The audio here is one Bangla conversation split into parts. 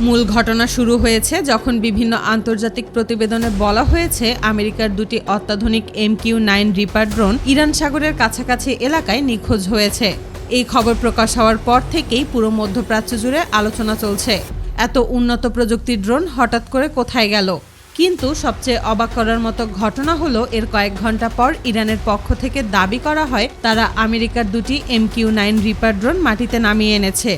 মূল ঘটনা শুরু হয়েছে যখন বিভিন্ন আন্তর্জাতিক প্রতিবেদনে বলা হয়েছে আমেরিকার দুটি অত্যাধুনিক MQ-9 রিপার ড্রোন ইরান সাগরের কাছাকাছি এলাকায় নিখোঁজ হয়েছে। এই খবর প্রকাশ হওয়ার পর থেকেই পুরো মধ্যপ্রাচ্য জুড়ে আলোচনা চলছে, এত উন্নত প্রযুক্তির ড্রোন হঠাৎ করে কোথায় গেল। কিন্তু সবচেয়ে অবাক করার মতো ঘটনা হলো এর কয়েক ঘন্টা পর ইরানের পক্ষ থেকে দাবি করা হয় তারা আমেরিকার দুটি MQ-9 রিপার ড্রোন মাটিতে নামিয়ে এনেছে।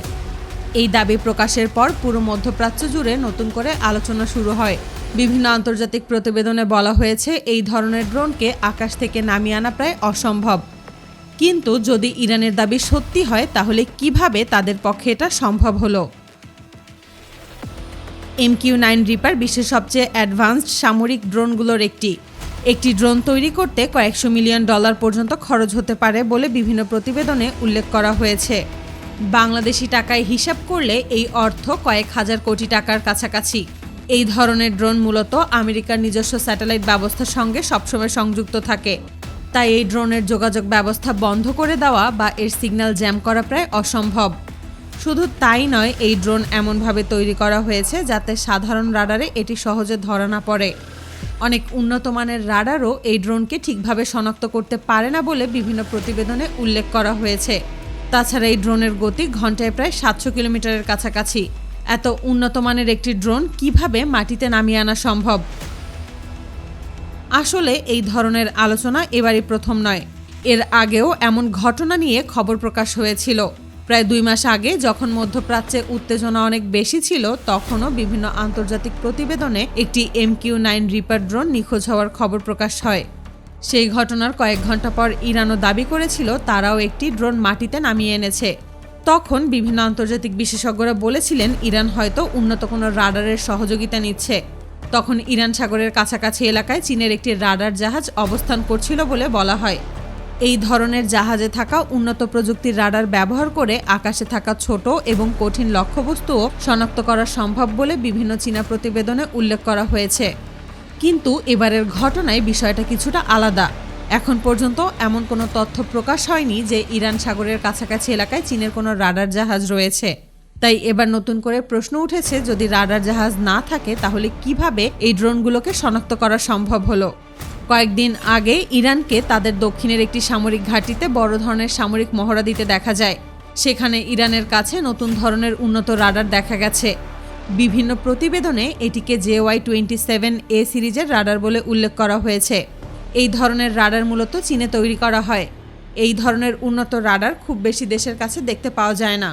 এই দাবি প্রকাশের পর পুরো মধ্যপ্রাচ্য জুড়ে নতুন করে আলোচনা শুরু হয়। বিভিন্ন আন্তর্জাতিক প্রতিবেদনে বলা হয়েছে এই ধরনের ড্রোনকে আকাশ থেকে নামিয়ে আনা প্রায় অসম্ভব। কিন্তু যদি ইরানের দাবি সত্যি হয় তাহলে কিভাবে তাদের পক্ষে এটা সম্ভব হলো? MQ-9 রিপার বিশ্বের সবচেয়ে অ্যাডভান্সড সামরিক ড্রোনগুলোর একটি ড্রোন তৈরি করতে কয়েকশো মিলিয়ন ডলার পর্যন্ত খরচ হতে পারে বলে বিভিন্ন প্রতিবেদনে উল্লেখ করা হয়েছে। বাংলাদেশি টাকায় হিসাব করলে এই অর্থ কয়েক হাজার কোটি টাকার কাছাকাছি। এই ধরনের ড্রোন মূলত আমেরিকার নিজস্ব স্যাটেলাইট ব্যবস্থার সঙ্গে সবসময় সংযুক্ত থাকে, তাই এই ড্রোনের যোগাযোগ ব্যবস্থা বন্ধ করে দেওয়া বা এর সিগন্যাল জ্যাম করা প্রায় অসম্ভব। শুধু তাই নয়, এই ড্রোন এমনভাবে তৈরি করা হয়েছে যাতে সাধারণ রাডারে এটি সহজে ধরা না পড়ে। অনেক উন্নত মানের রাডারও এই ড্রোনকে ঠিকভাবে শনাক্ত করতে পারে না বলে বিভিন্ন প্রতিবেদনে উল্লেখ করা হয়েছে। তাছাড়া এই ড্রোনের গতি ঘন্টায় প্রায় 700 কিলোমিটারের কাছাকাছি। এত উন্নত মানের একটি ড্রোন কিভাবে মাটিতে নামিয়ে আনা সম্ভব? আসলে এই ধরনের আলোচনা এবারই প্রথম নয়, এর আগেও এমন ঘটনা নিয়ে খবর প্রকাশ হয়েছিল। প্রায় 2 মাস আগে যখন মধ্যপ্রাচ্যে উত্তেজনা অনেক বেশি ছিল, তখনও বিভিন্ন আন্তর্জাতিক প্রতিবেদনে একটি MQ-9 রিপার ড্রোন নিখোঁজ হওয়ার খবর প্রকাশ হয়। সেই ঘটনার কয়েক ঘন্টা পর ইরানও দাবি করেছিল তারাও একটি ড্রোন মাটিতে নামিয়ে এনেছে। তখন বিভিন্ন আন্তর্জাতিক বিশেষজ্ঞরা বলেছিলেন ইরান হয়তো উন্নত কোনো রাডারের সহযোগিতা নিচ্ছে। তখন ইরান সাগরের কাছাকাছি এলাকায় চীনের একটি রাডার জাহাজ অবস্থান করছিল বলে বলা হয়। এই ধরনের জাহাজে থাকা উন্নত প্রযুক্তির রাডার ব্যবহার করে আকাশে থাকা ছোট এবং কঠিন লক্ষ্যবস্তুও শনাক্ত করা সম্ভব বলে বিভিন্ন চীনা প্রতিবেদনে উল্লেখ করা হয়েছে। কিন্তু এবারের ঘটনায় বিষয়টা কিছুটা আলাদা। এখন পর্যন্ত এমন কোনো তথ্য প্রকাশ হয়নি যে ইরান সাগরের কাছাকাছি এলাকায় চীনের কোনো রাডার জাহাজ রয়েছে। তাই এবার নতুন করে প্রশ্ন উঠেছে, যদি রাডার জাহাজ না থাকে তাহলে কিভাবে এই ড্রোনগুলোকে শনাক্ত করা সম্ভব হলো? কয়েকদিন আগে ইরানকে তাদের দক্ষিণের একটি সামরিক ঘাঁটিতে বড় ধরনের সামরিক মহড়া দিতে দেখা যায়। সেখানে ইরানের কাছে নতুন ধরনের উন্নত রাডার দেখা গেছে। বিভিন্ন প্রতিবেদনে এটিকে JY-27A সিরিজের রাডার বলে উল্লেখ করা হয়েছে। এই ধরনের রাডার মূলত চীনে তৈরি করা হয়। এই ধরনের উন্নত রাডার খুব বেশি দেশের কাছে দেখতে পাওয়া যায় না।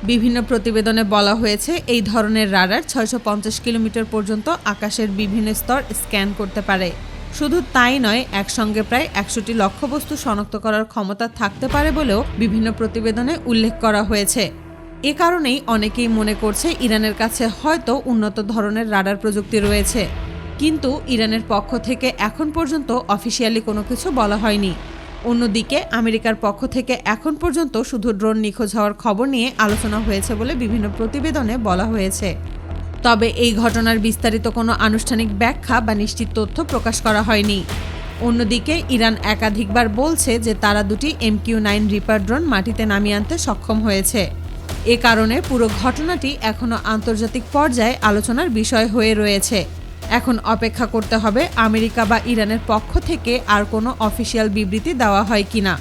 বিভিন্ন প্রতিবেদনে বলা হয়েছে এই ধরনের রাডার 650 কিলোমিটার পর্যন্ত আকাশের বিভিন্ন স্তর স্ক্যান করতে পারে। শুধু তাই নয়, একসঙ্গে প্রায় 100টি লক্ষ্যবস্তু শনাক্ত করার ক্ষমতা থাকতে পারে বলেও বিভিন্ন প্রতিবেদনে উল্লেখ করা হয়েছে। এ কারণেই অনেকেই মনে করছে ইরানের কাছে হয়তো উন্নত ধরনের রাডার প্রযুক্তি রয়েছে। কিন্তু ইরানের পক্ষ থেকে এখন পর্যন্ত অফিসিয়ালি কোনো কিছু বলা হয়নি। অন্যদিকে আমেরিকার পক্ষ থেকে এখন পর্যন্ত শুধু ড্রোন নিখোঁজ হওয়ার খবর নিয়ে আলোচনা হয়েছে বলে বিভিন্ন প্রতিবেদনে বলা হয়েছে। তবে এই ঘটনার বিস্তারিত কোনো আনুষ্ঠানিক ব্যাখ্যা বা নিশ্চিত তথ্য প্রকাশ করা হয়নি। অন্যদিকে ইরান একাধিকবার বলছে যে তারা দুটি MQ-9 রিপার ড্রোন মাটিতে নামিয়ে আনতে সক্ষম হয়েছে। এ কারণে পুরো ঘটনাটি এখনও আন্তর্জাতিক পর্যায়ে আলোচনার বিষয় হয়ে রয়েছে। এখন অপেক্ষা করতে হবে আমেরিকা বা ইরানের পক্ষ থেকে আর কোনো অফিসিয়াল বিবৃতি দেওয়া হয় কিনা।